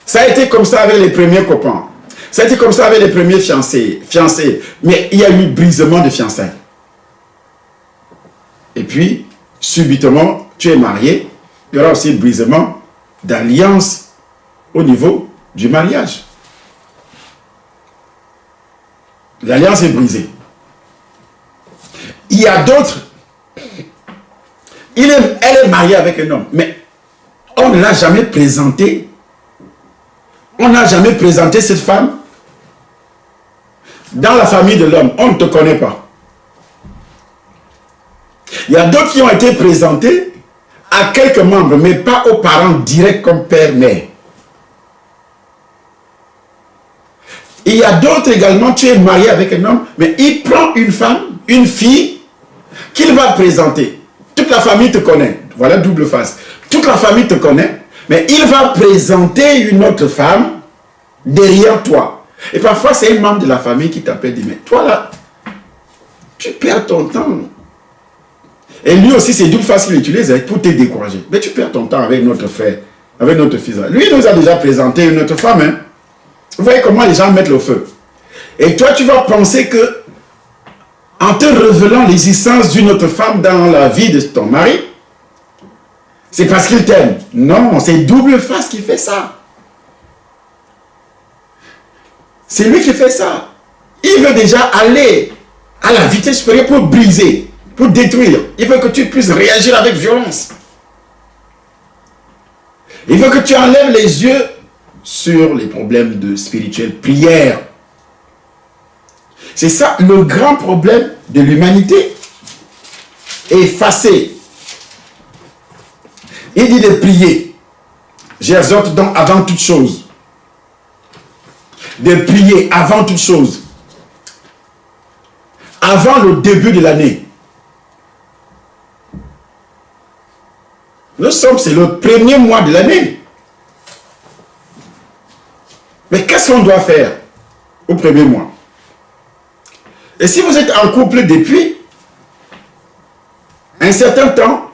Ça a été comme ça avec les premiers copains. Ça a été comme ça avec les premiers fiancés. Mais il y a eu brisement de fiançailles. Et puis, subitement, tu es marié. Il y aura aussi brisement d'alliance au niveau du mariage. L'alliance est brisée. Il y a d'autres. Elle est mariée avec un homme. Mais on ne l'a jamais présenté On n'a jamais présenté cette femme. Dans la famille de l'homme, on ne te connaît pas. Il y a d'autres qui ont été présentés à quelques membres, mais pas aux parents directs comme père, mère. Il y a d'autres également, tu es marié avec un homme, mais il prend une femme, une fille, qu'il va présenter. Toute la famille te connaît. Voilà double face. Toute la famille te connaît, mais il va présenter une autre femme derrière toi. Et parfois, c'est un membre de la famille qui t'appelle, dit, mais toi là, tu perds ton temps. Et lui aussi, c'est double face qu'il utilise pour te décourager. Mais tu perds ton temps avec notre frère, avec notre fils. Lui, il nous a déjà présenté une autre femme. Hein. Vous voyez comment les gens mettent le feu. Et toi, tu vas penser que, en te révélant l'existence d'une autre femme dans la vie de ton mari, c'est parce qu'il t'aime. Non, c'est double face qui fait ça. C'est lui qui fait ça. Il veut déjà aller à la vitesse supérieure pour briser, pour détruire. Il veut que tu puisses réagir avec violence. Il veut que tu enlèves les yeux sur les problèmes de spirituelle prière. C'est ça le grand problème de l'humanité. Effacer. Il dit de prier. J'exhorte donc avant toute chose. De prier avant toute chose. Avant le début de l'année. C'est le premier mois de l'année. Mais qu'est-ce qu'on doit faire au premier mois? Et si vous êtes en couple depuis un certain temps,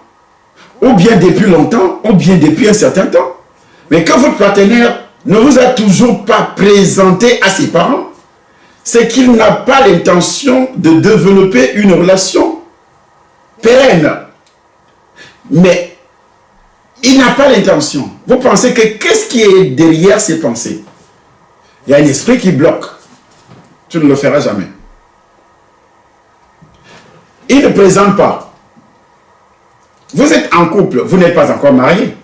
ou bien depuis longtemps, ou bien depuis un certain temps, mais que votre partenaire ne vous a toujours pas présenté à ses parents, c'est qu'il n'a pas l'intention de développer une relation pérenne. Mais il n'a pas l'intention. Vous pensez que qu'est-ce qui est derrière ces pensées? Il y a un esprit qui bloque. Tu ne le feras jamais. Il ne présente pas. Vous êtes en couple, vous n'êtes pas encore marié.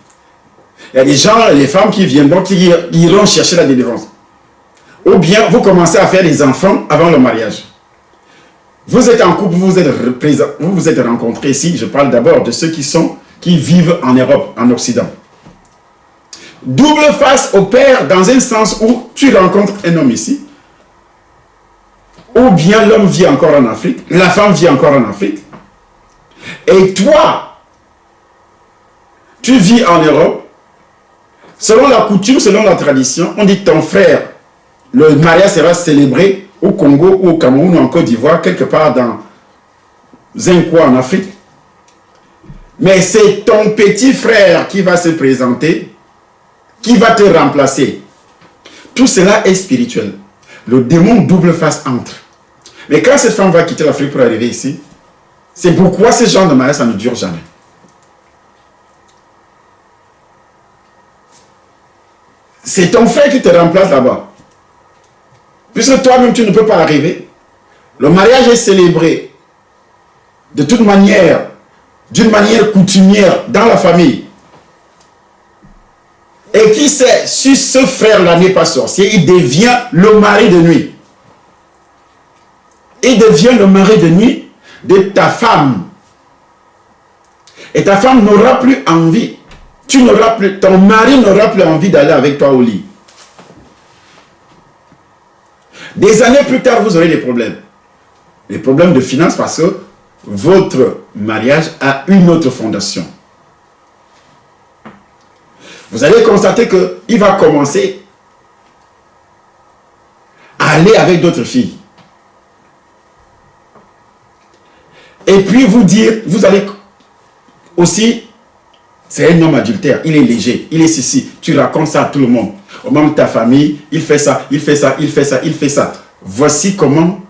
Il y a des gens, les femmes qui viendront, qui iront chercher la délivrance. Ou bien vous commencez à faire des enfants avant le mariage. Vous êtes en couple, vous vous êtes rencontrés ici. Je parle d'abord de ceux qui vivent en Europe, en Occident. Double face opère dans un sens où tu rencontres un homme ici, ou bien l'homme vit encore en Afrique, la femme vit encore en Afrique, et toi, tu vis en Europe. Selon la coutume, selon la tradition, on dit ton frère, le mariage sera célébré au Congo ou au Cameroun ou en Côte d'Ivoire, quelque part dans un coin en Afrique. Mais c'est ton petit frère qui va se présenter, qui va te remplacer. Tout cela est spirituel. Le démon double face entre. Mais quand cette femme va quitter l'Afrique pour arriver ici, c'est pourquoi ce genre de mariage, ça ne dure jamais. C'est ton frère qui te remplace là-bas. Puisque toi-même, tu ne peux pas arriver. Le mariage est célébré de toute manière, d'une manière coutumière dans la famille. Et qui sait, si ce frère-là n'est pas sorcier, il devient le mari de nuit. Il devient le mari de nuit de ta femme. Et ta femme n'aura plus envie. Ton mari n'aura plus envie d'aller avec toi au lit. Des années plus tard, vous aurez des problèmes. Des problèmes de finances parce que votre mariage a une autre fondation. Vous allez constater qu'il va commencer à aller avec d'autres filles. Et puis vous allez aussi, c'est un homme adultère, il est léger, il est ceci, tu racontes ça à tout le monde. Au moment de ta famille, il fait ça, il fait ça, il fait ça, il fait ça. Voici comment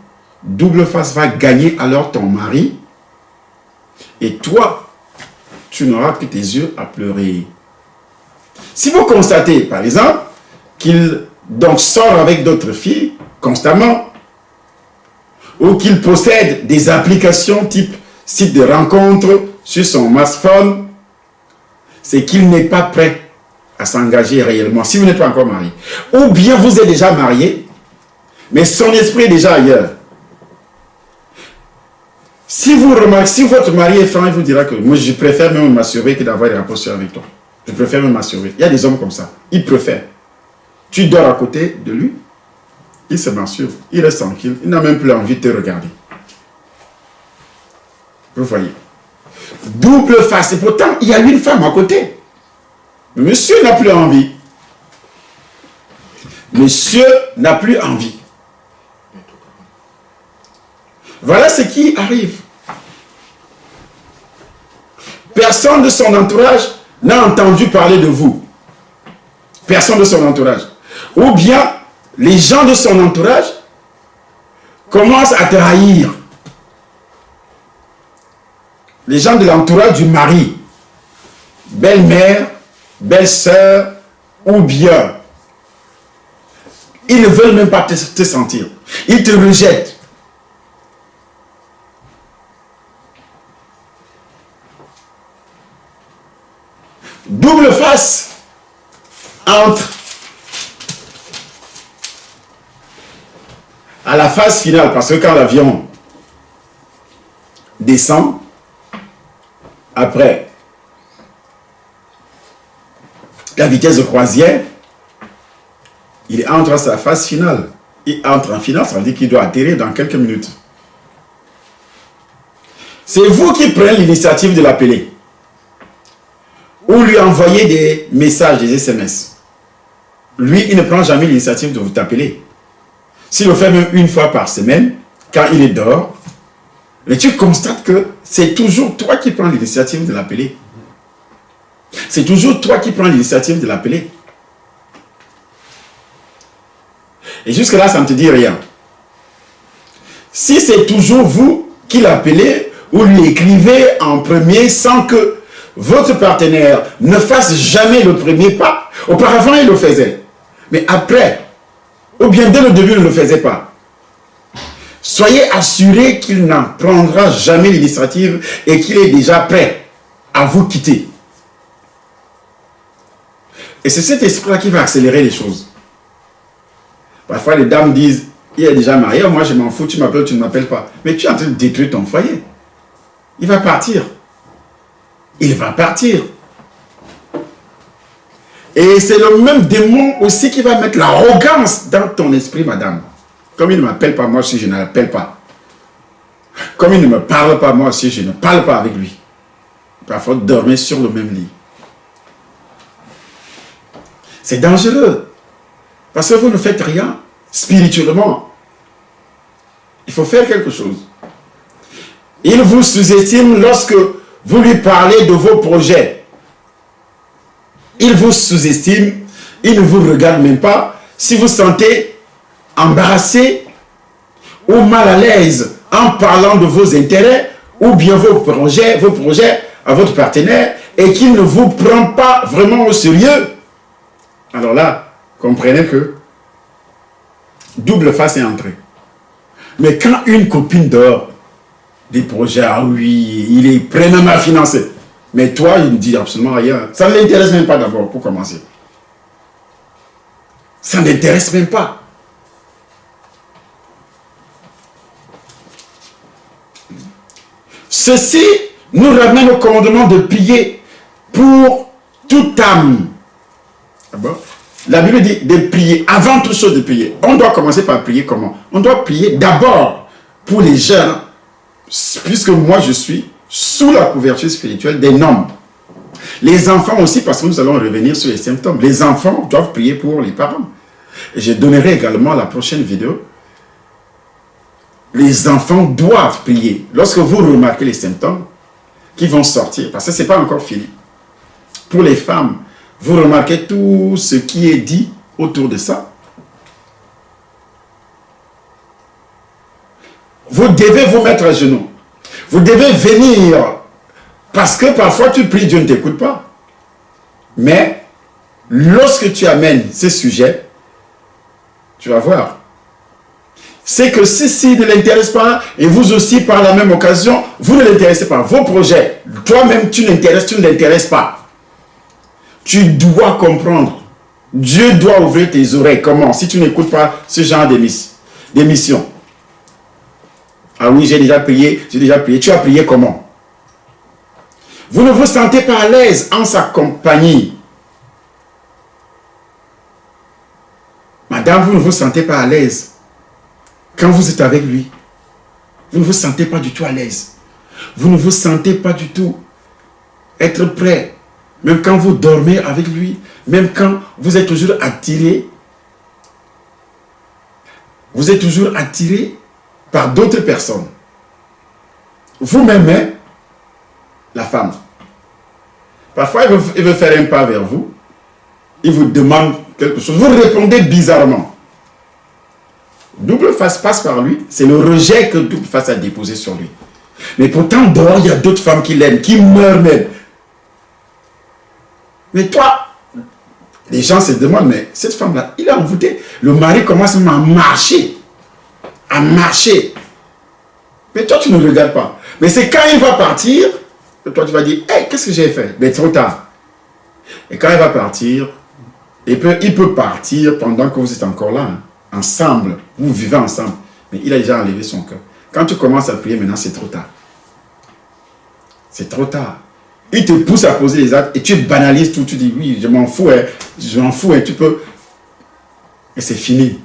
double face va gagner alors ton mari. Et toi, tu n'auras que tes yeux à pleurer. Si vous constatez, par exemple, qu'il donc sort avec d'autres filles constamment, ou qu'il possède des applications type site de rencontre sur son smartphone, c'est qu'il n'est pas prêt à s'engager réellement, si vous n'êtes pas encore marié. Ou bien vous êtes déjà marié, mais son esprit est déjà ailleurs. Si vous remarquez, si votre mari est franc, il vous dira que moi je préfère même m'assurer que d'avoir des rapports avec toi. Je préfère même m'assurer. Il y a des hommes comme ça. Ils préfèrent. Tu dors à côté de lui, il se massure, il reste tranquille, il n'a même plus envie de te regarder. Vous voyez. Double face. Et pourtant, il y a une femme à côté. Mais monsieur n'a plus envie. Monsieur n'a plus envie. Voilà ce qui arrive. Personne de son entourage n'a entendu parler de vous. Personne de son entourage. Ou bien, les gens de son entourage commencent à te haïr. Les gens de l'entourage du mari, belle-mère, belle-sœur, ou bien, ils ne veulent même pas te sentir. Ils te rejettent. Double face entre à la phase finale, parce que quand l'avion descend, après la vitesse de croisière, il entre à sa phase finale. Il entre en finale, ça veut dire qu'il doit atterrir dans quelques minutes. C'est vous qui prenez l'initiative de l'appeler. Ou lui envoyer des messages, des SMS. Lui, il ne prend jamais l'initiative de vous appeler. S'il le fait même une fois par semaine, quand il est dehors, mais tu constates que c'est toujours toi qui prends l'initiative de l'appeler. C'est toujours toi qui prends l'initiative de l'appeler. Et jusque-là, ça ne te dit rien. Si c'est toujours vous qui l'appelez ou lui écrivez en premier sans que votre partenaire ne fasse jamais le premier pas, auparavant il le faisait, mais après, ou bien dès le début il ne le faisait pas, soyez assurés qu'il n'en prendra jamais l'initiative et qu'il est déjà prêt à vous quitter. Et c'est cet esprit-là qui va accélérer les choses. Parfois les dames disent, il est déjà marié, moi je m'en fous, tu m'appelles, tu ne m'appelles pas. Mais tu es en train de détruire ton foyer. Il va partir. Il va partir. Et c'est le même démon aussi qui va mettre l'arrogance dans ton esprit, madame. Comme il ne m'appelle pas moi si je ne l'appelle pas. Comme il ne me parle pas moi si je ne parle pas avec lui. Parfois dormir sur le même lit. C'est dangereux. Parce que vous ne faites rien spirituellement. Il faut faire quelque chose. Il vous sous-estime lorsque vous lui parlez de vos projets. Il vous sous-estime, il ne vous regarde même pas. Si vous sentez embarrassé ou mal à l'aise en parlant de vos intérêts ou bien vos projets à votre partenaire et qu'il ne vous prend pas vraiment au sérieux, alors là, comprenez que double face est entrée. Mais quand une copine dort, des projets, ah oui, il est prêt même à financer. Mais toi, il ne dit absolument rien. Ça ne l'intéresse même pas d'abord, pour commencer. Ça ne l'intéresse même pas. Ceci nous ramène au commandement de prier pour toute âme. Ah bon? La Bible dit de prier, avant toute chose de prier. On doit commencer par prier comment? On doit prier d'abord pour les jeunes, puisque moi je suis sous la couverture spirituelle des hommes. Les enfants aussi, parce que nous allons revenir sur les symptômes. Les enfants doivent prier pour les parents. Et je donnerai également la prochaine vidéo. Les enfants doivent prier. Lorsque vous remarquez les symptômes qui vont sortir, parce que ce n'est pas encore fini. Pour les femmes, vous remarquez tout ce qui est dit autour de ça. Vous devez vous mettre à genoux. Vous devez venir, parce que parfois tu pries, Dieu ne t'écoute pas. Mais, lorsque tu amènes ces sujets, tu vas voir. C'est que ceci ne l'intéresse pas, et vous aussi, par la même occasion, vous ne l'intéressez pas. Vos projets, toi-même, tu ne l'intéresses pas. Tu dois comprendre. Dieu doit ouvrir tes oreilles. Comment? Si tu n'écoutes pas ce genre d'émission. Ah oui, j'ai déjà prié. Tu as prié comment? Vous ne vous sentez pas à l'aise en sa compagnie. Madame, vous ne vous sentez pas à l'aise quand vous êtes avec lui. Vous ne vous sentez pas du tout à l'aise. Vous ne vous sentez pas du tout être prêt. Même quand vous dormez avec lui, même quand vous êtes toujours attiré, vous êtes toujours attiré par d'autres personnes. Vous-même, hein, la femme. Parfois, il veut faire un pas vers vous. Il vous demande quelque chose. Vous répondez bizarrement. Double face passe par lui. C'est le rejet que double face a déposé sur lui. Mais pourtant, dehors, il y a d'autres femmes qui l'aiment, qui meurent même. Mais toi, les gens se demandent, mais cette femme-là, il a envoûté. Le mari commence même à marcher. À marcher. Mais toi, tu ne regardes pas. Mais c'est quand il va partir, que toi, tu vas dire, hey, qu'est-ce que j'ai fait? Mais trop tard. Et quand il va partir, il peut partir pendant que vous êtes encore là, hein, ensemble. Vous vivez ensemble. Mais il a déjà enlevé son cœur. Quand tu commences à prier, maintenant, c'est trop tard. C'est trop tard. Il te pousse à poser les actes et tu banalises tout. Tu dis, oui, je m'en fous, hein, tu peux. Et c'est fini.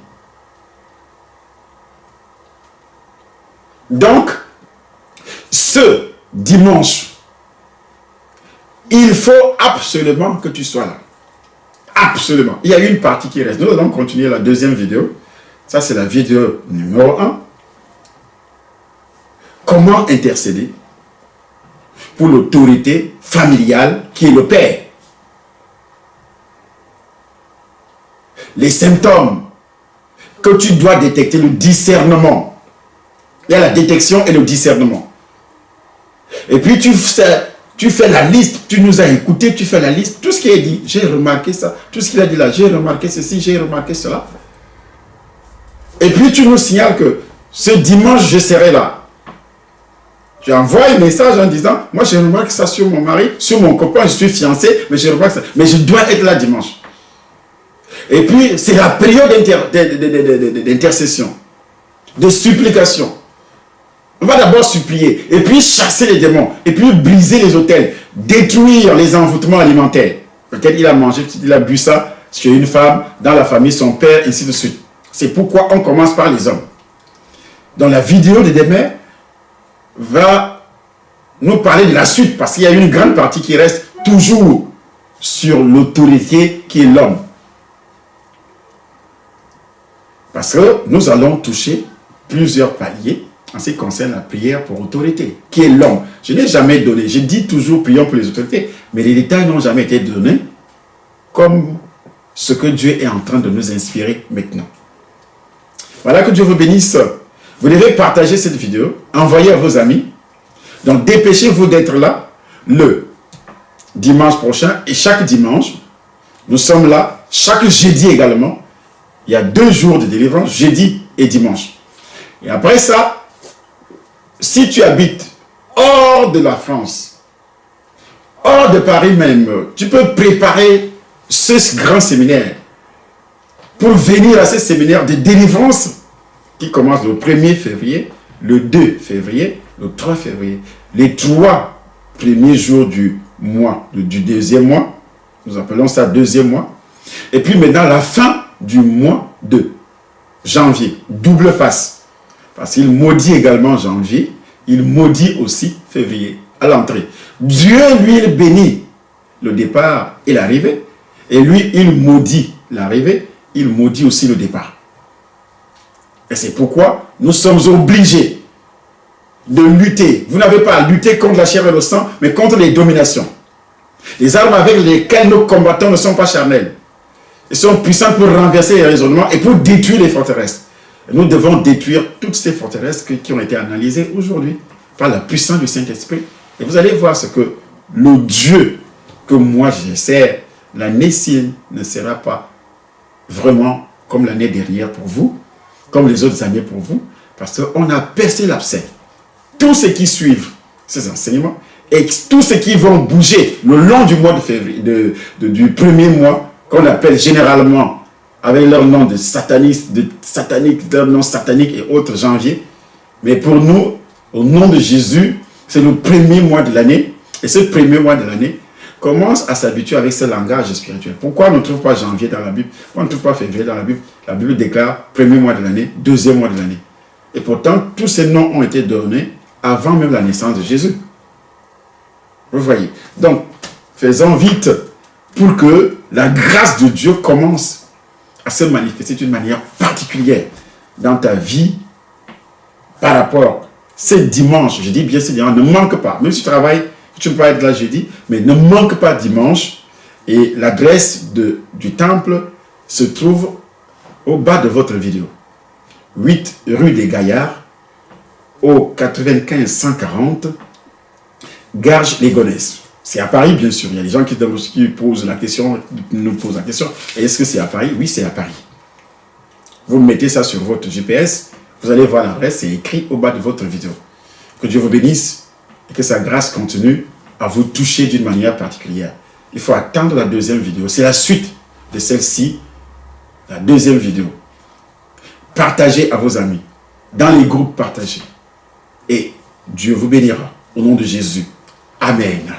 Donc, ce dimanche, il faut absolument que tu sois là. Absolument. Il y a une partie qui reste. Nous allons continuer la deuxième vidéo. Ça, c'est la vidéo numéro 1. Comment intercéder pour l'autorité familiale qui est le père. Les symptômes que tu dois détecter, le discernement. Il y a la détection et le discernement. Et puis tu fais la liste, tu nous as écouté, tu fais la liste, tout ce qui est dit, j'ai remarqué ça, tout ce qu'il a dit là, j'ai remarqué ceci, j'ai remarqué cela. Et puis tu nous signales que ce dimanche, je serai là. Tu envoies un message en disant, moi j'ai remarqué ça sur mon mari, sur mon copain, je suis fiancé, mais j'ai remarqué ça. Mais je dois être là dimanche. Et puis, c'est la période d'intercession, de supplication. On va d'abord supplier, et puis chasser les démons, et puis briser les autels, détruire les envoûtements alimentaires. Peut-être il a mangé, il a bu ça chez une femme, dans la famille, son père, ainsi de suite. C'est pourquoi on commence par les hommes. Dans la vidéo de demain, va nous parler de la suite, parce qu'il y a une grande partie qui reste toujours sur l'autorité qui est l'homme. Parce que nous allons toucher plusieurs paliers en ce qui concerne la prière pour autorité, qui est l'homme. Je n'ai jamais donné, je dis toujours prions pour les autorités, mais les détails n'ont jamais été donnés comme ce que Dieu est en train de nous inspirer maintenant. Voilà, que Dieu vous bénisse. Vous devez partager cette vidéo, envoyer à vos amis. Donc, dépêchez-vous d'être là le dimanche prochain. Et chaque dimanche, nous sommes là. Chaque jeudi également. Il y a 2 jours de délivrance, jeudi et dimanche. Et après ça, si tu habites hors de la France, hors de Paris même, tu peux préparer ce grand séminaire pour venir à ce séminaire de délivrance qui commence le 1er février, le 2 février, le 3 février. Les 3 premiers jours du mois, du deuxième mois, nous appelons ça deuxième mois. Et puis maintenant, la fin du mois de janvier, double face. Parce qu'il maudit également janvier, il maudit aussi février, à l'entrée. Dieu, lui, il bénit le départ et l'arrivée. Et lui, il maudit l'arrivée, il maudit aussi le départ. Et c'est pourquoi nous sommes obligés de lutter. Vous n'avez pas à lutter contre la chair et le sang, mais contre les dominations. Les armes avec lesquelles nos combattants ne sont pas charnels. Ils sont puissants pour renverser les raisonnements et pour détruire les forteresses. Et nous devons détruire toutes ces forteresses qui ont été analysées aujourd'hui par la puissance du Saint-Esprit. Et vous allez voir ce que le Dieu que moi je sers, l'année-ci ne sera pas vraiment comme l'année dernière pour vous, comme les autres années pour vous, parce qu'on a percé l'abcès. Tous ceux qui suivent ces enseignements, Et tous ceux qui vont bouger le long du mois de février, du premier mois, qu'on appelle généralement, avec leur nom de satanique, leur nom satanique et autres janvier. Mais pour nous, au nom de Jésus, c'est le premier mois de l'année. Et ce premier mois de l'année commence à s'habituer avec ce langage spirituel. Pourquoi on ne trouve pas janvier dans la Bible? Pourquoi on ne trouve pas février dans la Bible? La Bible déclare premier mois de l'année, deuxième mois de l'année. Et pourtant, tous ces noms ont été donnés avant même la naissance de Jésus. Vous voyez. Donc, faisons vite pour que la grâce de Dieu commence à se manifester d'une manière particulière dans ta vie par rapport. Ce dimanche, je dis bien ce dimanche, ne manque pas. Même si tu travailles, tu ne peux pas être là jeudi, mais ne manque pas dimanche. Et l'adresse du temple se trouve au bas de votre vidéo. 8 rue des Gaillards, au 95 140, Garges-les-Gonesse. C'est à Paris, bien sûr. Il y a des gens qui posent la question, nous posent la question, est-ce que c'est à Paris? Oui, c'est à Paris. Vous mettez ça sur votre GPS, vous allez voir l'adresse, c'est écrit au bas de votre vidéo. Que Dieu vous bénisse et que sa grâce continue à vous toucher d'une manière particulière. Il faut attendre la deuxième vidéo. C'est la suite de celle-ci, la deuxième vidéo. Partagez à vos amis, dans les groupes partagés. Et Dieu vous bénira au nom de Jésus. Amen.